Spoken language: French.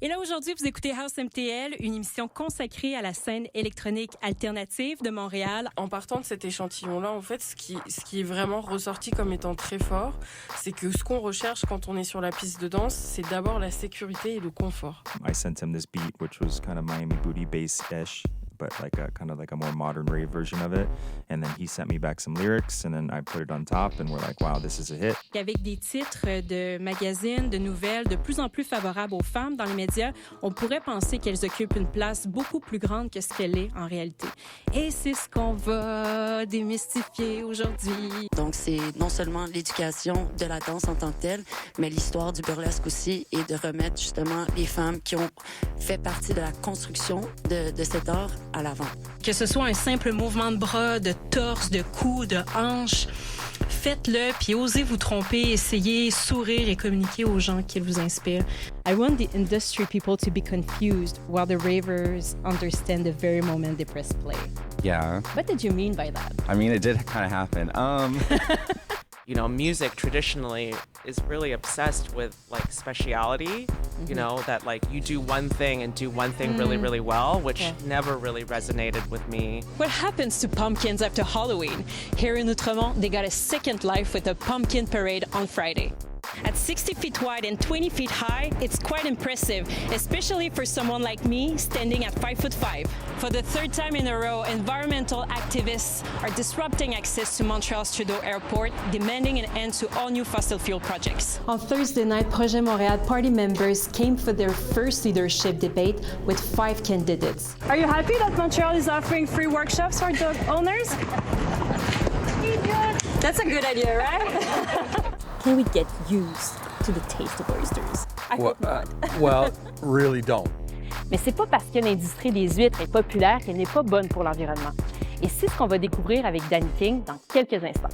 Et là, aujourd'hui, vous écoutez House MTL, une émission consacrée à la scène électronique alternative de Montréal. En partant de cet échantillon-là, en fait, ce qui est vraiment ressorti comme étant très fort, c'est que ce qu'on recherche quand on est sur la piste de danse, c'est d'abord la sécurité et le confort. I sent him this beat, which was kind of Miami Booty bass-ish, but kind of like a more modern rave version of it. And then he sent me back some lyrics, and then I put it on top, and we're like, wow, this is a hit. Avec des titres de magazines, de nouvelles de plus en plus favorables aux femmes dans les médias, on pourrait penser qu'elles occupent une place beaucoup plus grande que ce qu'elle est en réalité. Et c'est ce qu'on va démystifier aujourd'hui. Donc, c'est non seulement l'éducation de la danse en tant que telle, mais l'histoire du burlesque aussi, et de remettre justement les femmes qui ont fait partie de la construction de cet art à l'avant. Que ce soit un simple mouvement de bras, de torse, de cou, de hanche, faites-le, puis osez vous tromper, essayez, sourire et communiquer aux gens qui vous inspirent. I want the industry people to be confused while the ravers understand the very moment they press play. Yeah. What did you mean by that? I mean, it did kind of happen. You know, music traditionally is really obsessed with like speciality, you know, that like you do one thing and do one thing really, really well, which never really resonated with me. What happens to pumpkins after Halloween? Here in Outremont, they got a second life with a pumpkin parade on Friday. At 60 feet wide and 20 feet high, it's quite impressive, especially for someone like me standing at 5'5". For the third time in a row, environmental activists are disrupting access to Montreal's Trudeau Airport, demanding an end to all new fossil fuel projects. On Thursday night, Projet Montréal party members came for their first leadership debate with 5 candidates. Are you happy that Montreal is offering free workshops for dog owners? That's a good idea, right? Can we get used to the taste of oysters? I hope not. Well, really don't. Mais c'est pas parce que l'industrie des huîtres est populaire qu'elle n'est pas bonne pour l'environnement. Et c'est ce qu'on va découvrir avec Danny King dans quelques instants.